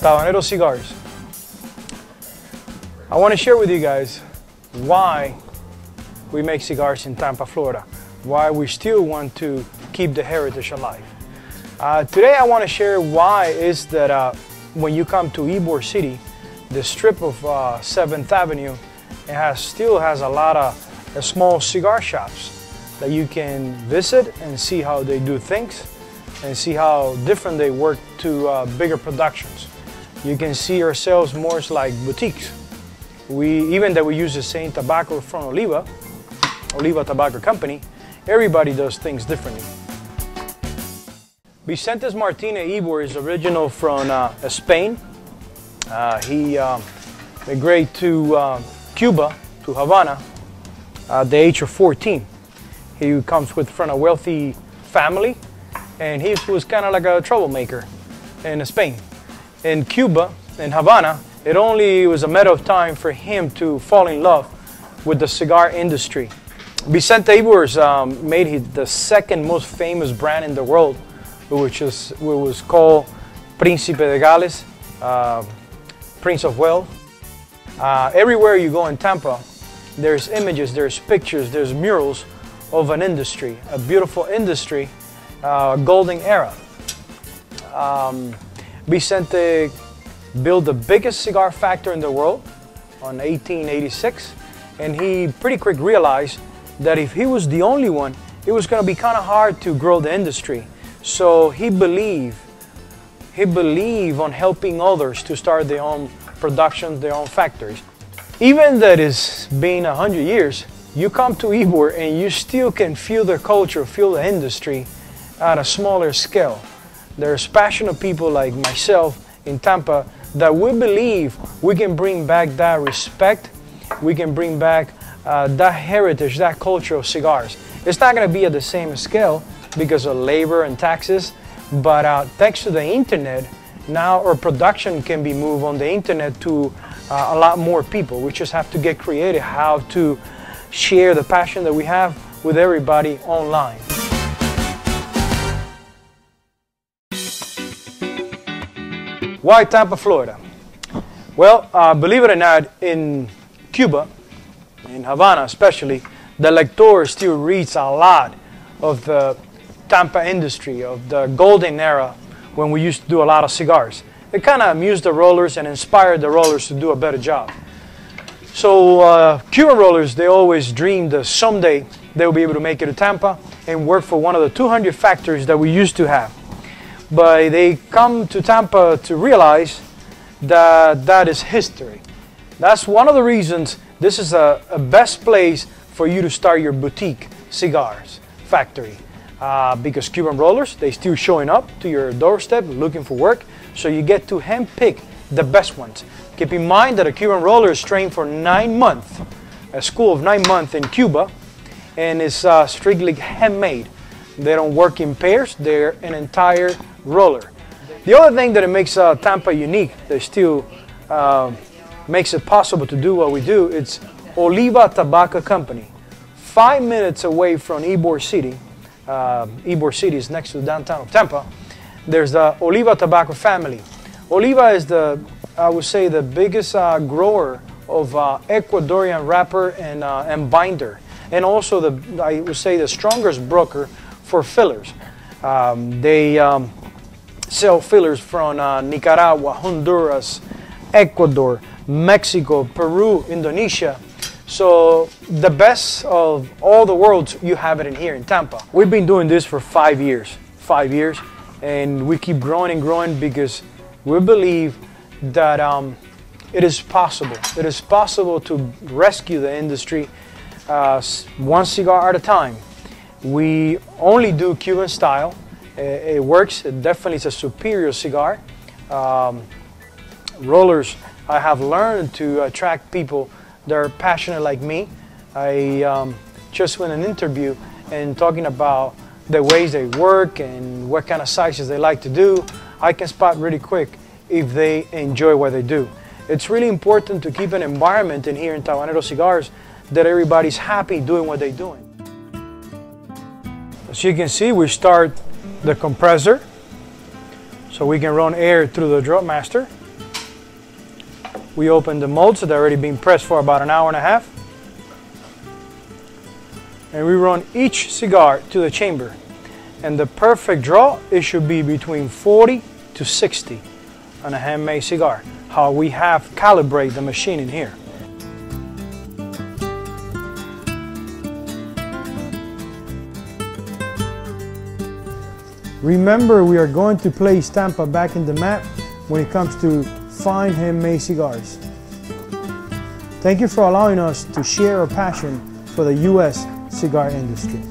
Tampa Cigars. I want to share with you guys why we make cigars in Tampa, Florida, why we still want to keep the heritage alive. Today I want to share why is that when you come to Ybor City, the strip of 7th Avenue, still has a lot of small cigar shops that you can visit and see how they do things and see how different they work to bigger productions. You can see ourselves more like boutiques. Even that we use the same tobacco from Oliva Tobacco Company, everybody does things differently. Vicente Ibor is original from Spain. He migrated to Cuba, to Havana, at the age of 14. He comes from a wealthy family, and he was kind of like a troublemaker in Spain. In Cuba, in Havana, it only was a matter of time for him to fall in love with the cigar industry. Vicente Ibor made the second most famous brand in the world, which was called Príncipe de Gales, Prince of Wales. Everywhere you go in Tampa, there's images, there's pictures, there's murals of an industry, a beautiful industry, golden era. Vicente built the biggest cigar factory in the world in 1886, and he pretty quick realized that if he was the only one, it was going to be kind of hard to grow the industry. So he believed on helping others to start their own productions, their own factories. Even that it's been 100 years, you come to Ybor and you still can feel the culture, feel the industry at a smaller scale. There's passionate people like myself in Tampa that we believe we can bring back that respect, we can bring back that heritage, that culture of cigars. It's not going to be at the same scale because of labor and taxes, but thanks to the internet, now our production can be moved on the internet to a lot more people. We just have to get creative how to share the passion that we have with everybody online. Why Tampa, Florida? Well, believe it or not, in Cuba, in Havana especially, the lector still reads a lot of the Tampa industry, of the golden era when we used to do a lot of cigars. It kind of amused the rollers and inspired the rollers to do a better job. So Cuban rollers, they always dreamed that someday they'll be able to make it to Tampa and work for one of the 200 factories that we used to have. But they come to Tampa to realize that that is history. That's one of the reasons this is a best place for you to start your boutique cigars factory. Because Cuban rollers, they still showing up to your doorstep looking for work, so you get to handpick the best ones. Keep in mind that a Cuban roller is trained for 9 months, a school of 9 months in Cuba, and it's strictly handmade. They don't work in pairs, they're an entire roller. The other thing that it makes Tampa unique, that still makes it possible to do what we do, it's Oliva Tobacco Company. 5 minutes away from Ybor City. Ybor City is next to downtown of Tampa. There's the Oliva Tobacco family. Oliva is I would say, the biggest grower of Ecuadorian wrapper and binder, and also I would say the strongest broker for fillers. They sell fillers from Nicaragua, Honduras, Ecuador, Mexico, Peru, Indonesia. So the best of all the worlds, you have it in here in Tampa. We've been doing this for 5 years, and we keep growing and growing because we believe that it is possible. It is possible to rescue the industry one cigar at a time. We only do Cuban style. It works. It definitely is a superior cigar. Rollers, I have learned to attract people that are passionate like me. I just went an interview and talking about the ways they work and what kind of sizes they like to do. I can spot really quick if they enjoy what they do. It's really important to keep an environment in here in Tampa Cigars that everybody's happy doing what they're doing. As you can see, we start the compressor so we can run air through the drop master. We open the molds that are already being pressed for about an hour and a half. And we run each cigar to the chamber. And the perfect draw, it should be between 40 to 60 on a handmade cigar. How we have calibrated the machine in here. Remember, we are going to place Tampa back in the map when it comes to fine handmade cigars. Thank you for allowing us to share our passion for the U.S. cigar industry.